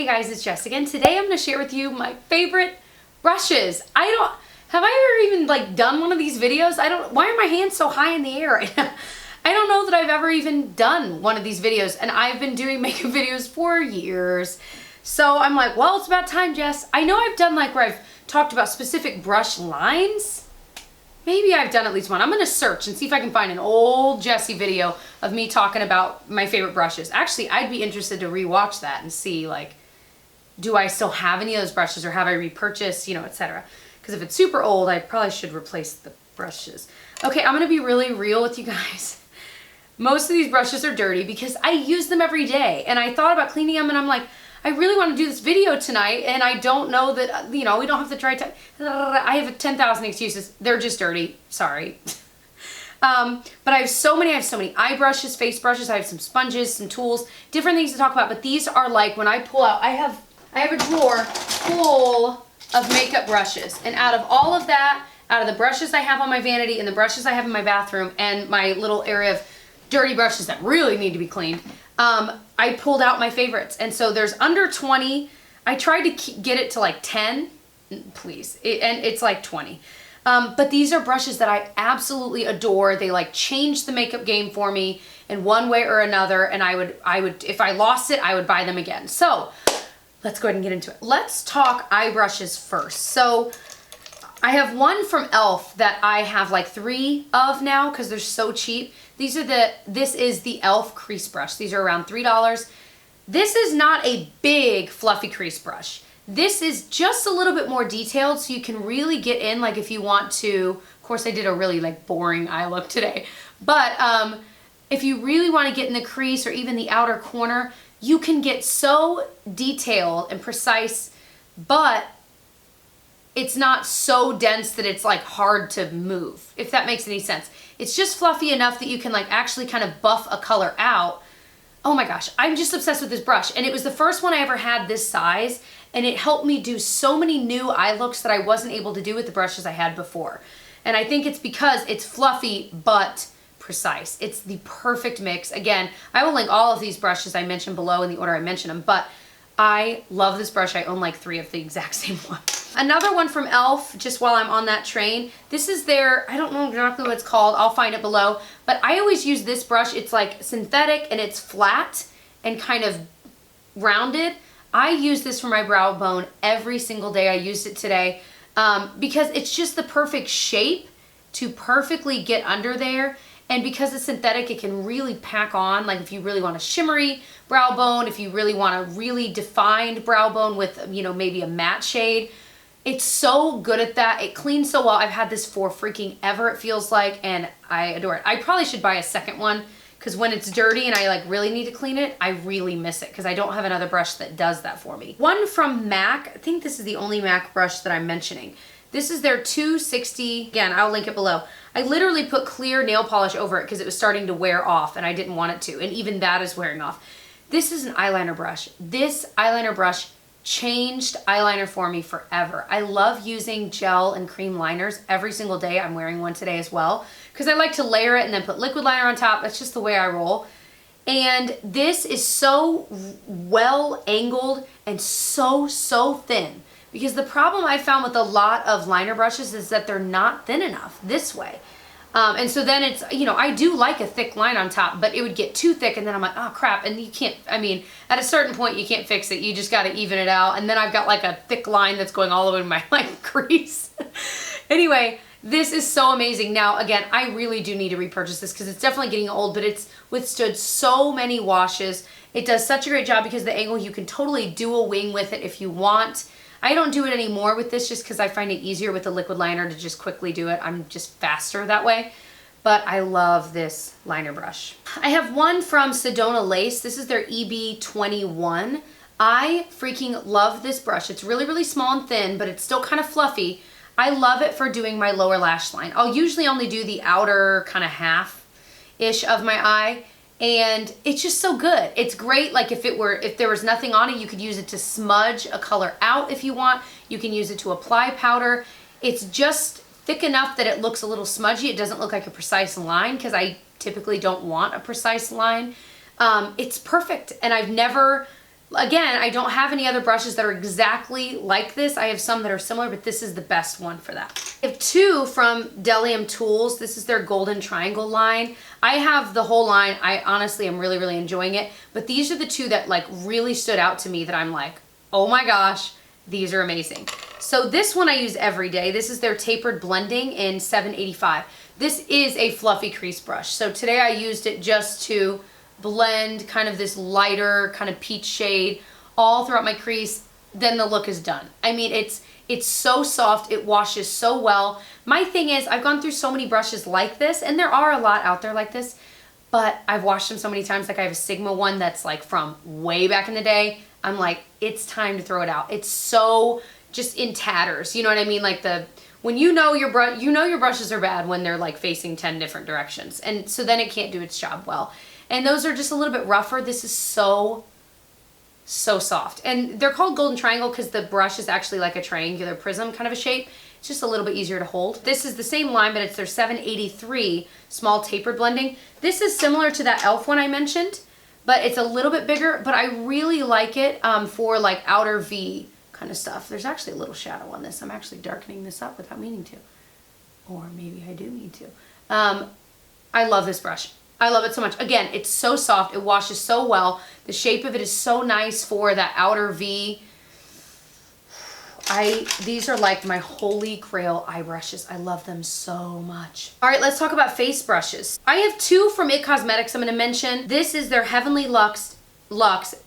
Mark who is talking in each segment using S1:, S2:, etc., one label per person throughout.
S1: Hey guys, it's Jess again. Today I'm going to share with you my favorite brushes. Have I ever even like done one of these videos? Why are my hands so high in the air right now? I don't know that I've ever even done one of these videos, and I've been doing makeup videos for years. So I'm like, well, it's about time, Jess. I know I've done like where I've talked about specific brush lines. Maybe I've done at least one. I'm gonna search and see if I can find an old Jessie video of me talking about my favorite brushes. Actually, I'd be interested to rewatch that and see like, do I still have any of those brushes or have I repurchased, you know, etc. Because if it's super old, I probably should replace the brushes. Okay, I'm gonna be really real with you guys. Most of these brushes are dirty because I use them every day, and I thought about cleaning them, and I'm like, I really want to do this video tonight, and I don't know that, you know, we don't have to try to, I have 10,000 excuses. They're just dirty, sorry. But I have so many eye brushes, face brushes, I have some sponges, some tools, different things to talk about, but these are like, when I pull out, I have a drawer full of makeup brushes, and out of all of that, out of the brushes I have on my vanity and the brushes I have in my bathroom and my little area of dirty brushes that really need to be cleaned, I pulled out my favorites. And so there's under 20. I tried to get it to like 10, please, and it's like 20. But these are brushes that I absolutely adore. They like changed the makeup game for me in one way or another, and I would, if I lost it, I would buy them again. So let's go ahead and get into it. Let's talk eye brushes first. So I have one from e.l.f. that I have like 3 of now because they're so cheap. This is the e.l.f. crease brush. These are around $3. This is not a big fluffy crease brush. This is just a little bit more detailed, so you can really get in, like if you want to, of course I did a really like boring eye look today, but if you really want to get in the crease or even the outer corner, you can get so detailed and precise, but it's not so dense that it's like hard to move, if that makes any sense. It's just fluffy enough that you can like actually kind of buff a color out. Oh my gosh, I'm just obsessed with this brush. And it was the first one I ever had this size, and it helped me do so many new eye looks that I wasn't able to do with the brushes I had before. And I think it's because it's fluffy but precise. It's the perfect mix. Again, I will link all of these brushes I mentioned below in the order I mentioned them, but I love this brush. I own like 3 of the exact same one. Another one from e.l.f., just while I'm on that train, this is their, I don't know exactly what it's called, I'll find it below, but I always use this brush. It's like synthetic and it's flat and kind of rounded. I use this for my brow bone every single day. I used it today because it's just the perfect shape to perfectly get under there. And because it's synthetic, it can really pack on, like if you really want a shimmery brow bone, if you really want a really defined brow bone with, you know, maybe a matte shade. It's so good at that. It cleans so well. I've had this for freaking ever, it feels like, and I adore it. I probably should buy a second one because when it's dirty and I like really need to clean it, I really miss it because I don't have another brush that does that for me. One from MAC. I think this is the only MAC brush that I'm mentioning. This is their 260. Again, I'll link it below. I literally put clear nail polish over it because it was starting to wear off and I didn't want it to, and even that is wearing off. This is an eyeliner brush. This eyeliner brush changed eyeliner for me forever. I love using gel and cream liners every single day. I'm wearing one today as well because I like to layer it and then put liquid liner on top. That's just the way I roll. And this is so well angled and so thin, because the problem I found with a lot of liner brushes is that they're not thin enough this way. And so then it's, you know, I do like a thick line on top, but it would get too thick and then I'm like, oh crap. And you can't, I mean, at a certain point you can't fix it. You just got to even it out. And then I've got like a thick line that's going all the way to my like crease. Anyway, this is so amazing. Now, again, I really do need to repurchase this because it's definitely getting old, but it's withstood so many washes. It does such a great job because the angle, you can totally do a wing with it if you want. I don't do it anymore with this just because I find it easier with the liquid liner to just quickly do it. I'm just faster that way. But I love this liner brush. I have one from Sedona Lace. This is their EB21. I freaking love this brush. It's really small and thin, but it's still kind of fluffy. I love it for doing my lower lash line. I'll usually only do the outer kind of half-ish of my eye. And it's just so good. It's great, like if there was nothing on it, you could use it to smudge a color out if you want. You can use it to apply powder. It's just thick enough that it looks a little smudgy. It doesn't look like a precise line because I typically don't want a precise line. It's perfect, and I've never Again, I don't have any other brushes that are exactly like this. I have some that are similar, but this is the best one for that. I have two from Bdellium Tools. This is their Golden Triangle line. I have the whole line. I honestly am really, really enjoying it. But these are the two that like really stood out to me that I'm like, oh my gosh, these are amazing. So this one I use every day. This is their Tapered Blending in 785. This is a fluffy crease brush. So today I used it just to blend kind of this lighter kind of peach shade all throughout my crease. Then the look is done. I mean, it's so soft. It washes so well. My thing is, I've gone through so many brushes like this, and there are a lot out there like this, but I've washed them so many times. Like I have a Sigma one that's like from way back in the day. I'm like, it's time to throw it out. It's so just in tatters. You know what I mean? Like when you know your brushes are bad when they're like facing 10 different directions. And so then it can't do its job well. And those are just a little bit rougher. This is so soft. And they're called Golden Triangle because the brush is actually like a triangular prism kind of a shape. It's just a little bit easier to hold. This is the same line, but it's their 783 Small Tapered Blending. This is similar to that e.l.f. one I mentioned, but it's a little bit bigger, but I really like it for like outer V kind of stuff. There's actually a little shadow on this. I'm actually darkening this up without meaning to. Or maybe I do need to. I love this brush. I love it so much. Again, it's so soft. It washes so well. The shape of it is so nice for that outer V. These are like my holy grail eye brushes. I love them so much. All right, let's talk about face brushes. I have two from IT Cosmetics I'm going to mention. This is their Heavenly Luxe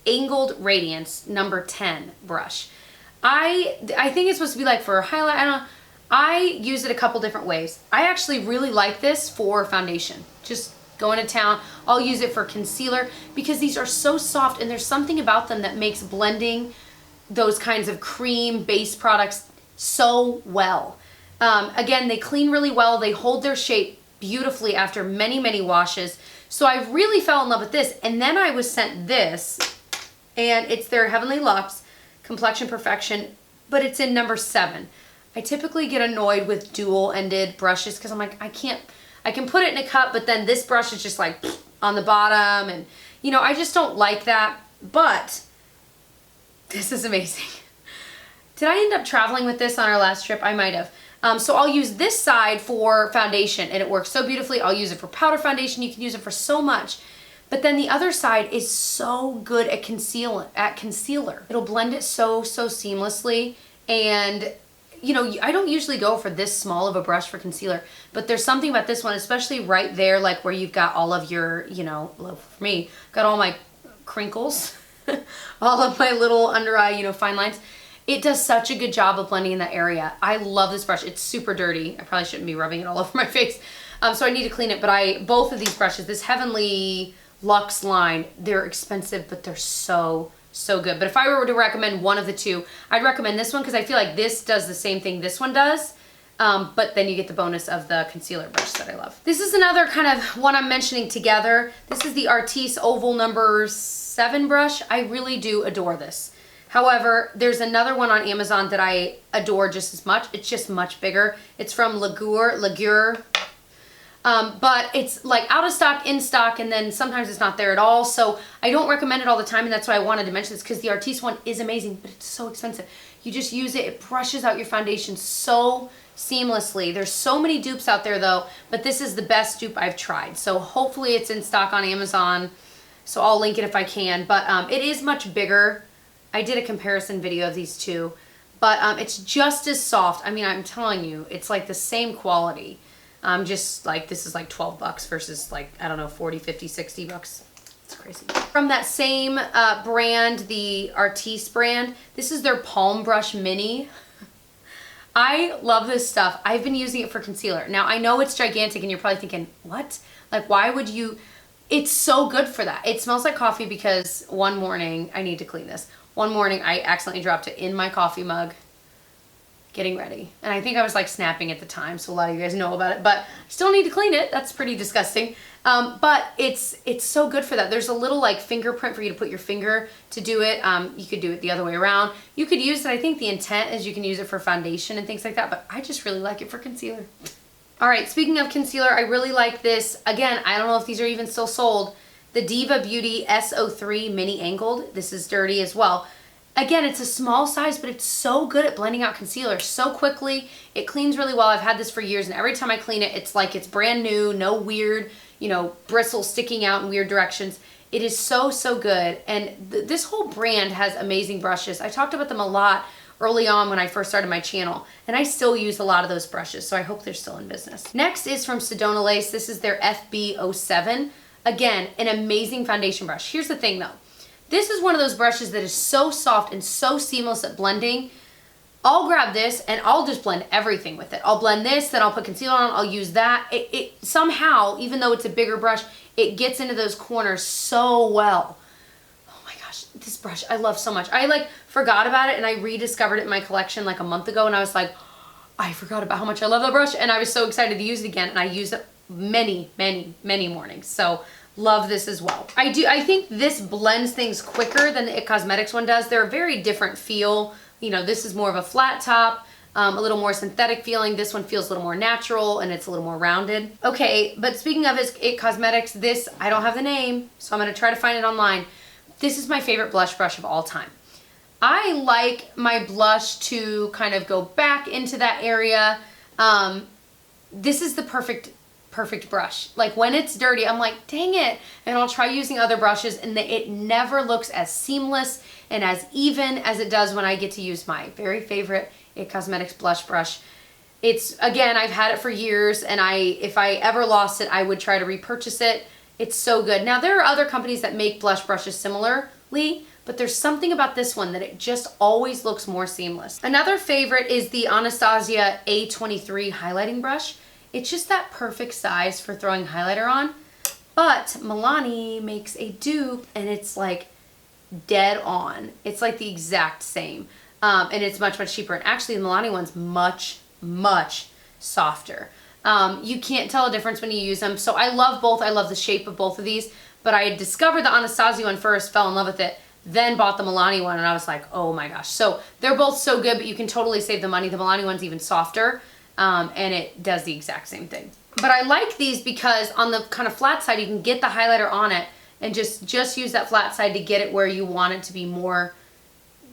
S1: Angled Radiance number 10 brush. I think it's supposed to be like for a highlight. I don't know. I use it a couple different ways. I actually really like this for foundation. Just going to town. I'll use it for concealer because these are so soft and there's something about them that makes blending those kinds of cream base products so well. Again, they clean really well. They hold their shape beautifully after many, many washes. So I really fell in love with this. And then I was sent this, and it's their Heavenly Luxe Complexion Perfection, but it's in number 7. I typically get annoyed with dual-ended brushes because I'm like, I can put it in a cup, but then this brush is just like on the bottom, and you know, I just don't like that. But this is amazing. Did I end up traveling with this on our last trip? I might have. So I'll use this side for foundation, and it works so beautifully. I'll use it for powder foundation. You can use it for so much. But then the other side is so good at concealer. It'll blend it so seamlessly. And you know, I don't usually go for this small of a brush for concealer, but there's something about this one, especially right there, like where you've got all of your, you know, for me, got all my crinkles, all of my little under eye, you know, fine lines. It does such a good job of blending in that area. I love this brush. It's super dirty. I probably shouldn't be rubbing it all over my face. So I need to clean it, but both of these brushes, this Heavenly Luxe line, they're expensive, but they're so good. But if I were to recommend one of the two, I'd recommend this one because I feel like this does the same thing this one does, but then you get the bonus of the concealer brush that I love. This is another kind of one I'm mentioning together. This is the Artis Oval number 7 brush. I really do adore this. However, there's another one on Amazon that I adore just as much. It's just much bigger. It's from Lagure. But it's like out of stock, in stock, and then sometimes it's not there at all. So I don't recommend it all the time, and that's why I wanted to mention this, because the Artis one is amazing, but it's so expensive. You just use it. It brushes out your foundation so seamlessly. There's so many dupes out there though, but this is the best dupe I've tried. So hopefully it's in stock on Amazon. So I'll link it if I can, but it is much bigger. I did a comparison video of these two, but it's just as soft. I mean, I'm telling you, it's like the same quality. Just like this is like 12 bucks versus like, I don't know, 40, 50, 60 bucks. It's crazy. From that same brand, the Artis brand, this is their Palm Brush Mini. I love this stuff. I've been using it for concealer. Now I know it's gigantic and you're probably thinking, what? Like, why would you? It's so good for that. It smells like coffee because one morning, I need to clean this. One morning I accidentally dropped it in my coffee mug getting ready. And I think I was like snapping at the time, so a lot of you guys know about it, but I still need to clean it. That's pretty disgusting. But it's so good for that. There's a little like fingerprint for you to put your finger to do it. You could do it the other way around. You could use it, I think the intent is you can use it for foundation and things like that, but I just really like it for concealer. All right, speaking of concealer, I really like this. Again, I don't know if these are even still sold. the Diva Beauty S03 Mini Angled. This is dirty as well. Again, it's a small size, but it's so good at blending out concealer so quickly. It cleans really well. I've had this for years, and every time I clean it, it's like it's brand new, no weird, you know, bristles sticking out in weird directions. It is so, so good. And this whole brand has amazing brushes. I talked about them a lot early on when I first started my channel, and I still use a lot of those brushes, so I hope they're still in business. Next is from Sedona Lace. This is their FB07. Again, an amazing foundation brush. Here's the thing though. This is one of those brushes that is so soft and so seamless at blending. I'll grab this and I'll just blend everything with it. I'll blend this, then I'll put concealer on, I'll use that. It somehow, even though it's a bigger brush, it gets into those corners so well. Oh my gosh, this brush I love so much. I like forgot about it and I rediscovered it in my collection like a month ago, and I was like, I forgot about how much I love that brush, and I was so excited to use it again, and I used it many, many, many mornings. So love this as well. I think this blends things quicker than the It Cosmetics one does. They're a very different feel. You know, this is more of a flat top, a little more synthetic feeling. This one feels a little more natural and it's a little more rounded. Okay, but speaking of It Cosmetics, this, I don't have the name, so I'm gonna try to find it online. This is my favorite blush brush of all time. I like my blush to kind of go back into that area. This is the perfect brush. Like when it's dirty, I'm like, dang it. And I'll try using other brushes, and it never looks as seamless and as even as it does when I get to use my very favorite It Cosmetics blush brush. It's, again, I've had it for years, and if I ever lost it, I would try to repurchase it. It's so good. Now, there are other companies that make blush brushes similarly, but there's something about this one that it just always looks more seamless. Another favorite is the Anastasia A23 highlighting brush. It's just that perfect size for throwing highlighter on, but Milani makes a dupe and it's like dead on. It's like the exact same, and it's much, much cheaper. And actually the Milani one's much, much softer. You can't tell a difference when you use them. So I love both. I love the shape of both of these, but I had discovered the Anastasia one first, fell in love with it, then bought the Milani one, and I was like, oh my gosh. So they're both so good, but you can totally save the money. The Milani one's even softer. And it does the exact same thing. But I like these because on the kind of flat side, you can get the highlighter on it and just use that flat side to get it where you want it to be more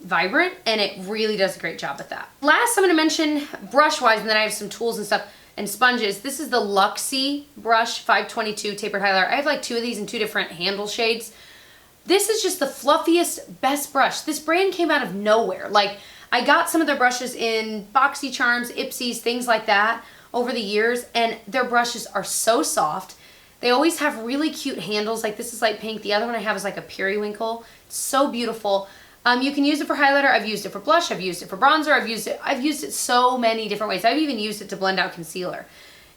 S1: vibrant, and it really does a great job with that. Last, I'm gonna mention brush-wise, and then I have some tools and stuff and sponges. This is the Luxie brush 522 tapered highlighter. I have like 2 of these in 2 different handle shades. This is just the fluffiest, best brush. This brand came out of nowhere. Like, I got some of their brushes in BoxyCharms, Ipsies, things like that over the years, and their brushes are so soft. They always have really cute handles. Like this is light pink. The other one I have is like a periwinkle. It's so beautiful. You can use it for highlighter. I've used it for blush. I've used it for bronzer. I've used it so many different ways. I've even used it to blend out concealer.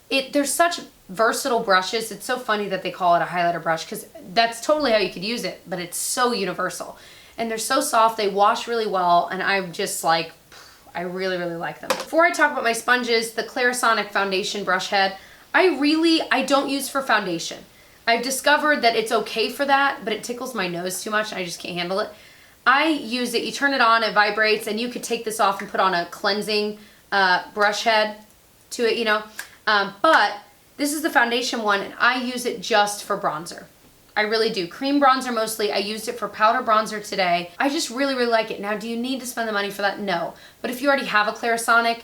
S1: They're such versatile brushes. It's so funny that they call it a highlighter brush because that's totally how you could use it, but it's so universal. And they're so soft, they wash really well, and I'm just like, I really, really like them. Before I talk about my sponges, the Clarisonic foundation brush head, I don't use for foundation. I've discovered that it's okay for that, but it tickles my nose too much and I just can't handle it. I use it, you turn it on, it vibrates, and you could take this off and put on a cleansing brush head to it, you know. But this is the foundation one, and I use it just for bronzer. I really do. Cream bronzer mostly. I used it for powder bronzer today. I just really, really like it. Now, do you need to spend the money for that? No. But if you already have a Clarisonic,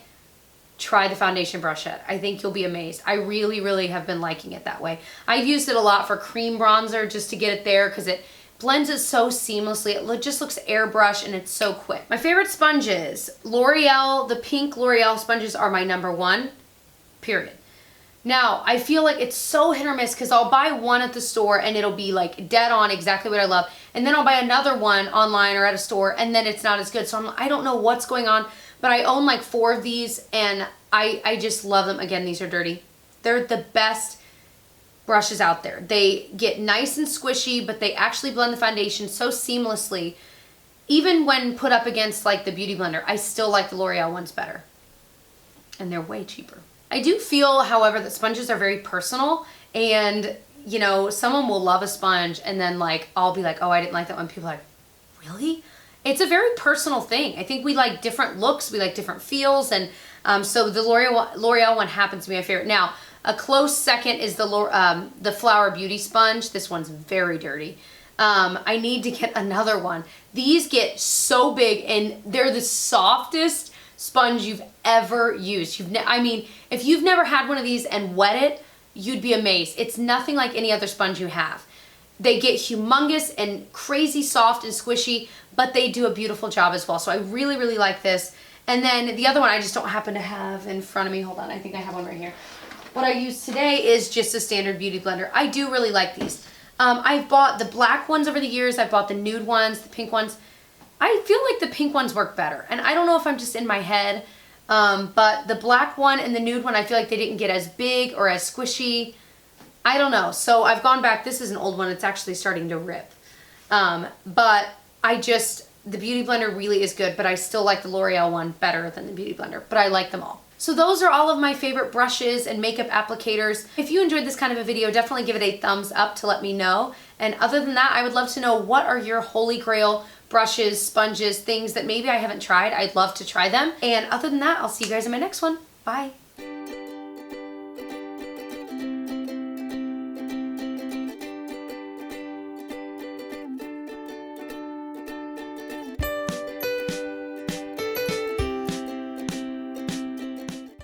S1: try the foundation brush head. I think you'll be amazed. I really, really have been liking it that way. I've used it a lot for cream bronzer just to get it there because it blends it so seamlessly. It just looks airbrush and it's so quick. My favorite sponges, L'Oreal, the pink L'Oreal sponges are my #1, period. Now, I feel like it's so hit or miss because I'll buy one at the store and it'll be like dead on exactly what I love. And then I'll buy another one online or at a store and then it's not as good. So I don't know what's going on, but I own like 4 of these and I just love them. Again, these are dirty. They're the best brushes out there. They get nice and squishy, but they actually blend the foundation so seamlessly. Even when put up against like the Beauty Blender, I still like the L'Oreal ones better. And they're way cheaper. I do feel, however, that sponges are very personal, and you know, someone will love a sponge and then like I'll be like, oh, I didn't like that one. People are like, really? It's a very personal thing. I think we like different looks, we like different feels, and so the L'Oreal one happens to be my favorite. Now, A close second is the Flower Beauty sponge. This one's very dirty. I need to get another one. These get so big and they're the softest sponge you've ever used. I mean, if you've never had one of these and wet it, you'd be amazed. It's nothing like any other sponge you have. They get humongous and crazy soft and squishy, but they do a beautiful job as well. So I really, really like this. And then the other one I just don't happen to have in front of me. Hold on, I think I have one right here. What I use today is just a standard beauty blender. I do really like these. I've bought the black ones over the years. I've bought the nude ones, the pink ones. I feel like the pink ones work better. And I don't know if I'm just in my head, but the black one and the nude one, I feel like they didn't get as big or as squishy. I don't know. So I've gone back. This is an old one. It's actually starting to rip. But the Beauty Blender really is good, but I still like the L'Oreal one better than the Beauty Blender, but I like them all. So those are all of my favorite brushes and makeup applicators. If you enjoyed this kind of a video, definitely give it a thumbs up to let me know. And other than that, I would love to know, what are your holy grail brushes, sponges, things that maybe I haven't tried? I'd love to try them. And other than that, I'll see you guys in my next one. Bye.